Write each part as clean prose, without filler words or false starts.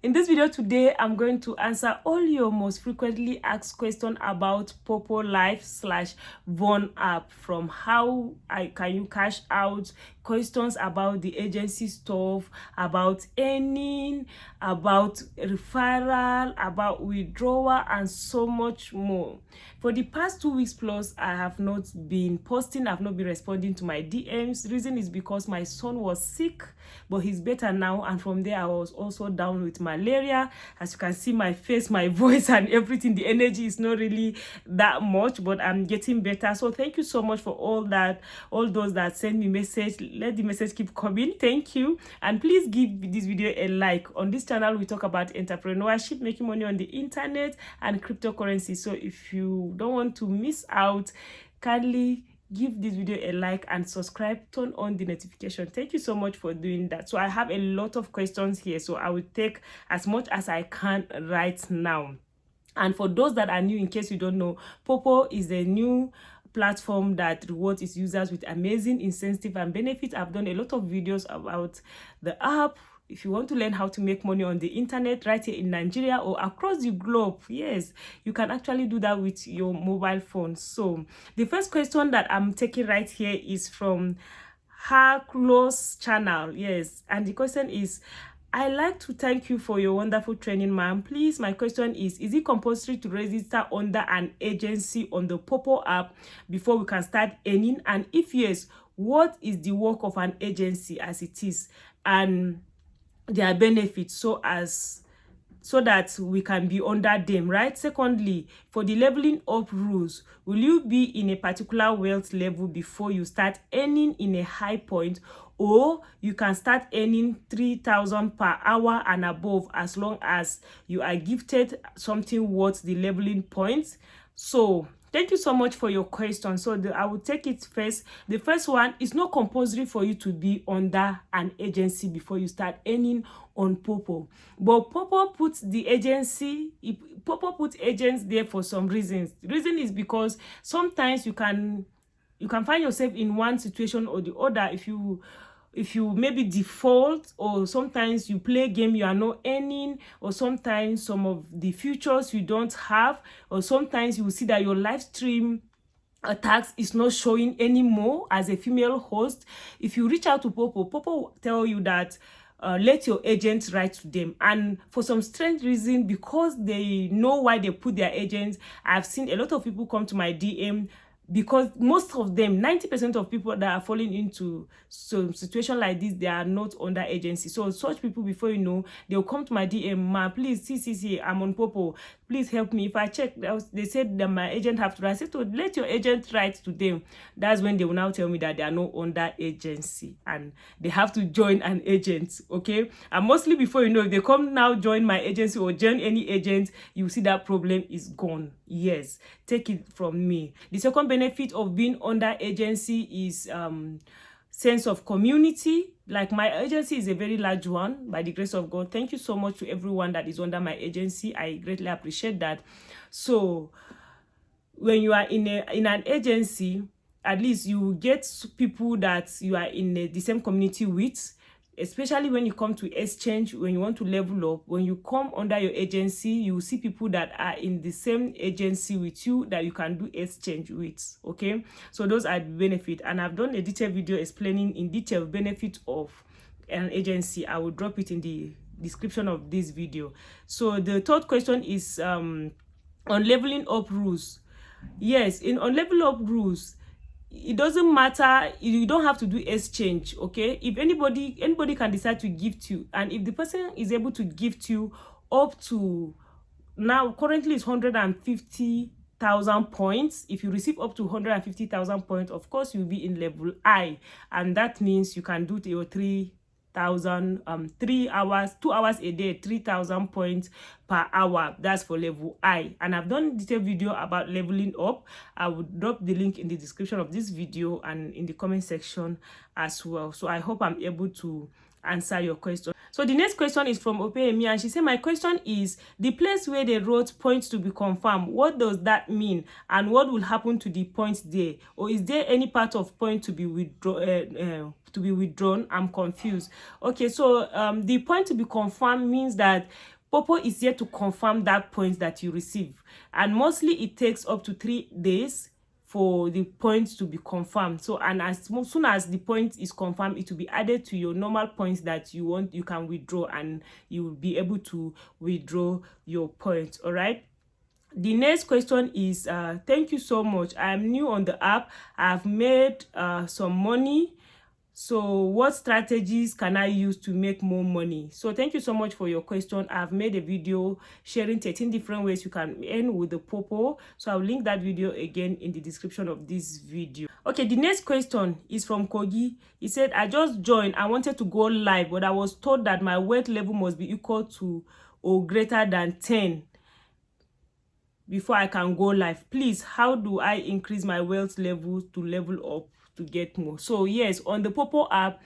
In this video today, I'm going to answer all your most frequently asked questions about Popo Life / Von app, from how can you cash out, questions about the agency stuff, about earning, about referral, about withdrawal, and so much more. For the past 2 weeks plus, I have not been posting, I've not been responding to my DMs. The reason is because my son was sick, but he's better now, and from there I was also down with malaria. As you can see, my face, my voice, and everything, the energy is not really that much, but I'm getting better. So thank you so much for all those that send me message. Let the message keep coming. Thank you, and please give this video a like. On this channel we talk about entrepreneurship, making money on the internet, and cryptocurrency. So if you don't want to miss out, kindly give this video a like and subscribe, turn on the notification. Thank you so much for doing that. So I have a lot of questions here, so I will take as much as I can right now. And for those that are new, in case you don't know, Popo is a new platform that rewards its users with amazing incentive and benefits. I've done a lot of videos about the app. If you want to learn how to make money on the internet right here in Nigeria or across the globe, yes, you can actually do that with your mobile phone. So the first question that I'm taking right here is from her close channel. Yes, and the question is, I like to thank you for your wonderful training, ma'am. Please, my question is it compulsory to register under an agency on the Popo app before we can start earning? And if yes, what is the work of an agency as it is, and their benefits, so that we can be under them, right? Secondly, for the leveling up rules, will you be in a particular wealth level before you start earning in a high point, or you can start earning 3,000 per hour and above as long as you are gifted something worth the leveling points? So thank you so much for your question. So I will take it first. The first one is not compulsory for you to be under an agency before you start earning on Popo. But Popo puts agents there for some reasons. The reason is because sometimes you can find yourself in one situation or the other. If you maybe default, or sometimes you play game you are not earning, or sometimes some of the features you don't have, or sometimes you will see that your live stream tax is not showing anymore as a female host. If you reach out to Popo will tell you that let your agent write to them. And for some strange reason, because they know why they put their agents, I've seen a lot of people come to my DM, because most of them, 90% of people that are falling into some situation like this, they are not under agency. So such people, before you know, they'll come to my DM, ma, please, see, I'm on Popo, please help me. If I check, they said that my agent have to write. I said, so let your agent write to them. That's when they will now tell me that they are not under agency and they have to join an agent. Okay, and mostly, before you know, if they come now join my agency or join any agent, you see that problem is gone. Yes, take it from me. The second benefit of being under agency is sense of community. Like, my agency is a very large one, by the grace of God. Thank you so much to everyone that is under my agency. I greatly appreciate that. So when you are in an agency, at least you get people that you are in the same community with. Especially when you come to exchange, when you want to level up, when you come under your agency, you see people that are in the same agency with you that you can do exchange with. Okay, so those are the benefits, and I've done a detailed video explaining in detail benefit of an agency. I will drop it in the description of this video. So the third question is on leveling up rules. Yes, on level up rules, it doesn't matter, you don't have to do exchange. Okay, if anybody can decide to gift you, and if the person is able to gift you up to, now currently it's 150,000 points. If you receive up to 150,000 points, of course you'll be in level I, and that means you can do your 3,000 2 hours a day, 3,000 points per hour. That's for level I, and I've done a detailed video about leveling up. I will drop the link in the description of this video and in the comment section as well. So I hope I'm able to answer your question. So the next question is from Opeyemi, and she said, my question is, the place where they wrote points to be confirmed, what does that mean, and what will happen to the points there, or is there any part of point to be withdrawn? I'm confused. Okay, so the point to be confirmed means that Popo is here to confirm that point that you receive, and mostly it takes up to 3 days for the points to be confirmed. So, and as soon as the point is confirmed, it will be added to your normal points that you can withdraw, and you will be able to withdraw your points. All right. The next question is, thank you so much. I'm new on the app. I've made some money. So what strategies can I use to make more money? So thank you so much for your question. I've made a video sharing 13 different ways you can earn with the Popo. So I'll link that video again in the description of this video. Okay, the next question is from Kogi. He said, I just joined. I wanted to go live, but I was told that my wealth level must be equal to or greater than 10 before I can go live. Please, how do I increase my wealth level to level up to get more? So yes, on the Popo app,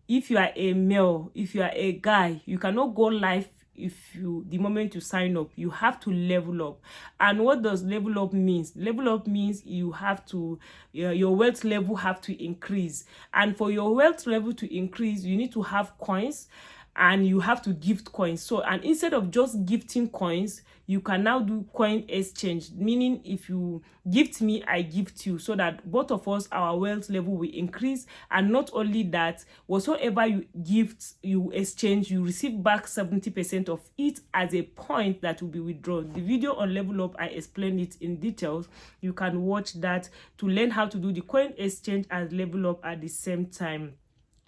if you are a male, if you are a guy, you cannot go live the moment you sign up. You have to level up. And what does level up means? Level up means you have to your wealth level have to increase, and for your wealth level to increase, you need to have coins, and you have to gift coins. So, and instead of just gifting coins, you can now do coin exchange, meaning if you gift me, I gift you, so that both of us, our wealth level will increase. And not only that, whatsoever you gift, you exchange, you receive back 70% of it as a point that will be withdrawn. The video on level up, I explained it in details. You can watch that to learn how to do the coin exchange and level up at the same time.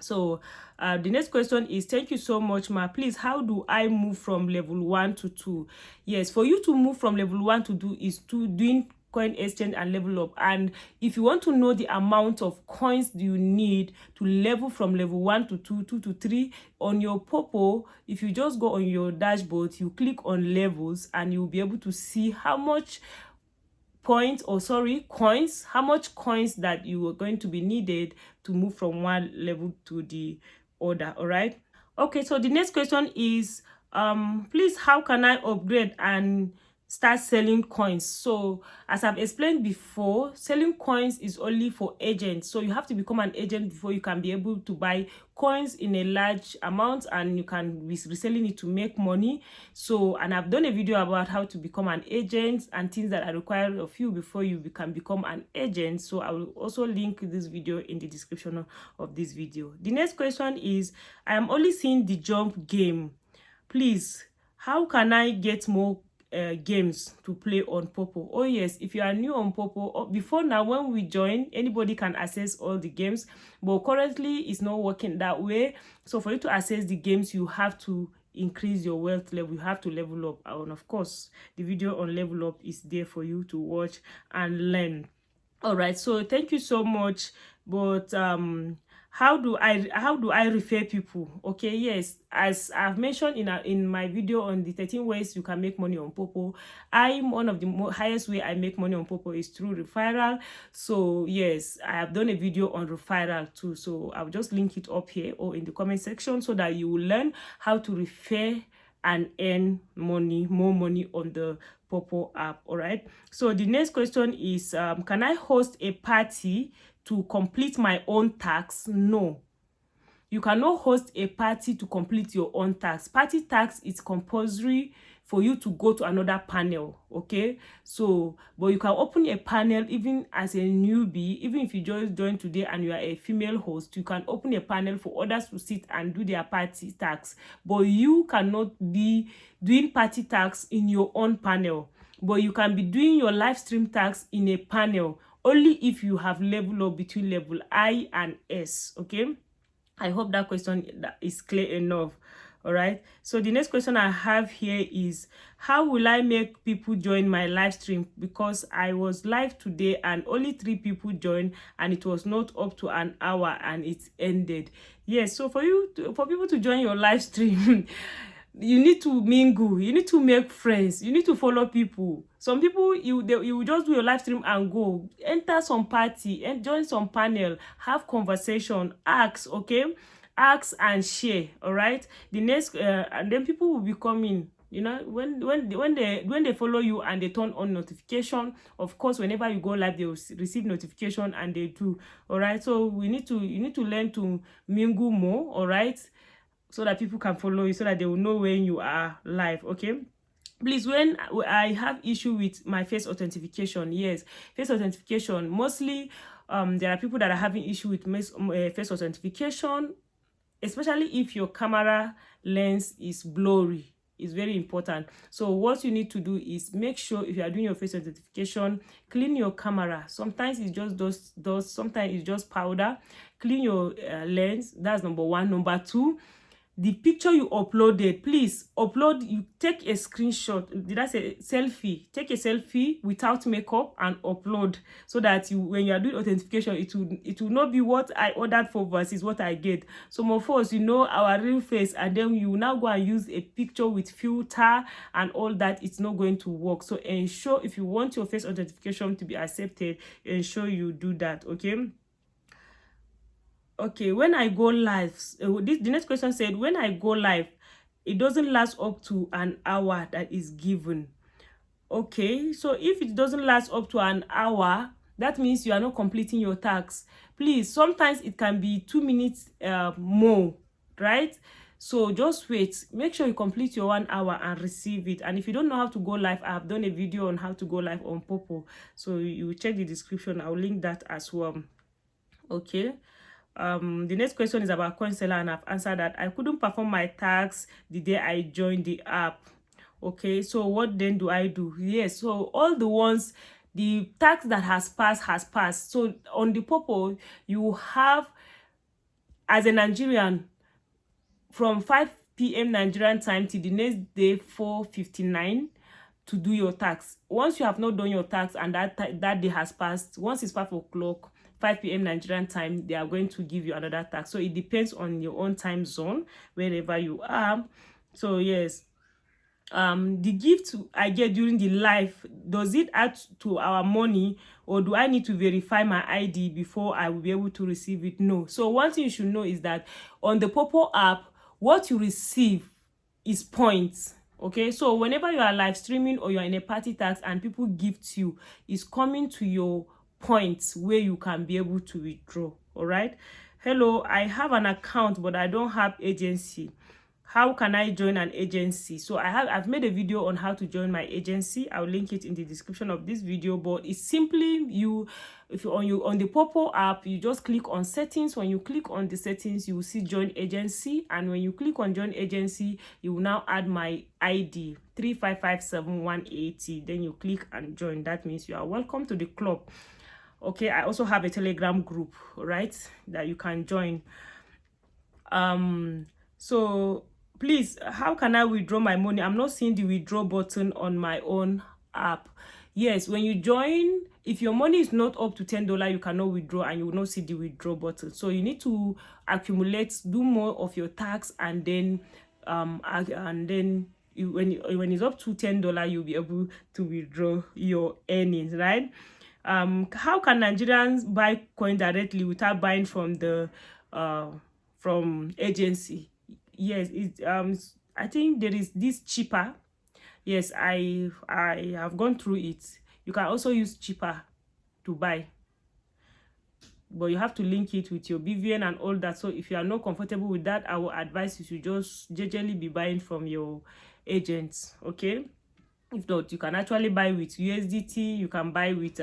So the next question is, thank you so much, ma. Please, how do I move from level 1 to 2? Yes, for you to move from level 1 to 2 is to doing coin exchange and level up. And if you want to know the amount of coins you need to level from level 1 to 2, 2 to 3 on your Popo, if you just go on your dashboard, you click on levels, and you'll be able to see how much coins, how much coins that you are going to be needed to move from one level to the other. All right. Okay, so the next question is, please, how can I upgrade and start selling coins? So as I've explained before, selling coins is only for agents. So you have to become an agent before you can be able to buy coins in a large amount, and you can be reselling it to make money. So, and I've done a video about how to become an agent and things that are required of you before you can become an agent. So I will also link this video in the description of this video. The next question is, I am only seeing the jump game. Please, how can I get more games to play on Popo? Oh yes, if you are new on Popo, before now when we join, anybody can access all the games, but currently it's not working that way. So for you to access the games, you have to increase your wealth level, you have to level up, and of course the video on level up is there for you to watch and learn. All right, so thank you so much. But how do I refer people? Okay, yes, as I've mentioned in my video on the 13 ways you can make money on Popo, I'm one of the highest way I make money on Popo is through referral. So yes, I have done a video on referral too, so I'll just link it up here or in the comment section, so that you will learn how to refer and earn money, more money on the Popo app. All right, so the next question is, can I host a party to complete my own tax? No, you cannot host a party to complete your own tax. Party tax is compulsory for you to go to another panel. Okay, so but you can open a panel even as a newbie. Even if you just joined today and you are a female host, you can open a panel for others to sit and do their party tax, but you cannot be doing party tax in your own panel. But you can be doing your live stream tax in a panel only if you have level up between level I and S. Okay, I hope that question is clear enough. All right, so the next question I have here is, how will I make people join my live stream? Because I was live today and only 3 people joined, and it was not up to an hour and it ended. Yes, so for people to join your live stream, you need to mingle, you need to make friends, you need to follow people. Some people, you will just do your live stream and go, enter some party and join some panel, have conversation, ask. Okay, ask and share. All right, the next and then people will be coming, you know, when they follow you and they turn on notification. Of course, whenever you go live, they will receive notification, and they do. All right, so you need to learn to mingle more. All right, so that people can follow you, so that they will know when you are live. Okay, please, when I have issue with my face authentication, yes, face authentication mostly, there are people that are having issue with face authentication, especially if your camera lens is blurry. It's very important. So what you need to do is make sure, if you are doing your face authentication, clean your camera. Sometimes it's just dust, sometimes it's just powder. Clean your lens. That's number one. Number two, the picture you uploaded, please upload, you take a screenshot, did I say selfie? Take a selfie without makeup and upload, so that you, when you are doing authentication, it will not be what I ordered for versus what I get. Some of us, you know, our real face, and then you now go and use a picture with filter and all that. It's not going to work. So ensure, if you want your face authentication to be accepted, ensure you do that. Okay, when I go live, the next question said, when I go live, it doesn't last up to an hour that is given. Okay, so if it doesn't last up to an hour, that means you are not completing your tasks. Please, sometimes it can be 2 minutes more, right? So just wait, make sure you complete your 1 hour and receive it. And if you don't know how to go live, I have done a video on how to go live on Popo, so you check the description. I'll link that as well. Okay, the next question is about coin seller, and I've answered that. I couldn't perform my tasks the day I joined the app. Okay, so what then do I do? Yes, so all the ones, the tax that has passed. So on the Popo, you have, as a Nigerian, from 5 p.m. Nigerian time till the next day 4:59 to do your tax. Once you have not done your tax and that day has passed, once it's 5 o'clock 5 p.m. Nigerian time, they are going to give you another tax. So it depends on your own time zone, wherever you are. So yes, the gift I get during the live, does it add to our money, or do I need to verify my ID before I will be able to receive it? No. So one thing you should know is that on the Popo app, what you receive is points. Okay, so whenever you are live streaming or you are in a party tax and people gift you, is coming to your points where you can be able to withdraw. All right, hello, I have an account but I don't have agency. How can I join an agency? So I've made a video on how to join my agency. I'll link it in the description of this video. But it's simply, if you're on the Popo app, you just click on settings. When you click on the settings, you will see join agency, and when you click on join agency, you will now add my ID 3557180. Then you click and join. That means you are welcome to the club. Okay, I also have a Telegram group, right, that you can join. So please, how can I withdraw my money? I'm not seeing the withdraw button on my own app. Yes, when you join, if your money is not up to $10, you cannot withdraw, and you will not see the withdraw button. So you need to accumulate, do more of your tax, and then when it's up to $10, you'll be able to withdraw your earnings, right? How can Nigerians buy coin directly without buying from the from agency? Yes, I think there is this cheaper. Yes, I have gone through it. You can also use cheaper to buy, but you have to link it with your BVN and all that. So if you are not comfortable with that, I will advise you to just generally be buying from your agents. Okay, if not, you can actually buy with USDT. You can buy with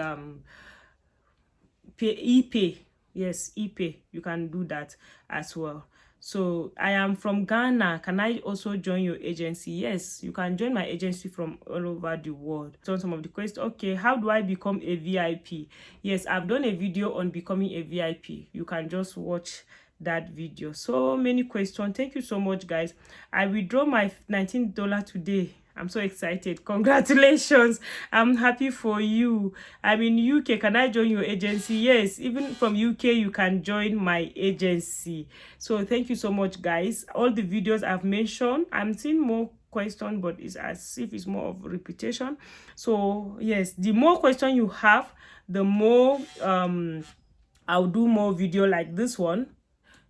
ePay. Yes, ePay, you can do that as well. So I am from Ghana. Can I also join your agency? Yes, you can join my agency from all over the world. So some of the questions. Okay, how do I become a VIP? Yes, I've done a video on becoming a VIP. You can just watch that video. So many questions. Thank you so much, guys. I withdraw my $19 today. I'm so excited. Congratulations. I'm happy for you. I'm in UK. Can I join your agency? Yes, even from UK, you can join my agency. So thank you so much, guys. All the videos I've mentioned, I'm seeing more questions, but it's as if it's more of repetition. So yes, the more question you have, the more I'll do more video like this one.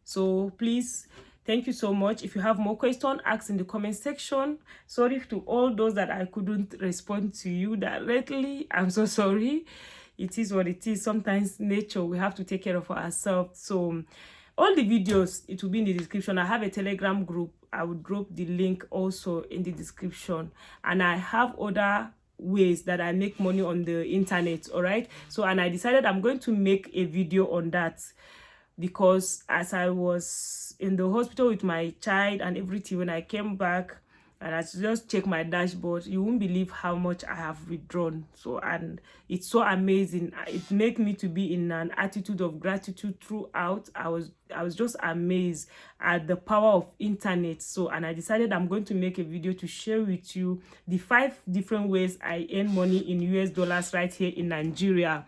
So please, thank you so much. If you have more questions, ask in the comment section. Sorry to all those that I couldn't respond to you directly. I'm so sorry. It is what it is. Sometimes nature, we have to take care of ourselves. So all the videos, it will be in the description. I have a Telegram group. I will drop the link also in the description. And I have other ways that I make money on the internet. All right. So, and I decided I'm going to make a video on that, because as I was in the hospital with my child and everything, when I came back and I just check my dashboard, you won't believe how much I have withdrawn. So, and it's so amazing. It made me to be in an attitude of gratitude throughout. I was just amazed at the power of internet. So, and I decided I'm going to make a video to share with you the 5 different ways I earn money in US dollars right here in Nigeria.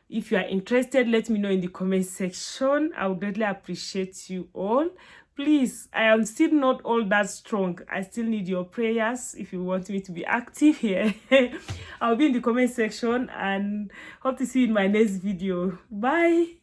If you are interested, let me know in the comment section. I would greatly appreciate you all. Please, I am still not all that strong. I still need your prayers if you want me to be active here. I'll be in the comment section, and hope to see you in my next video. Bye.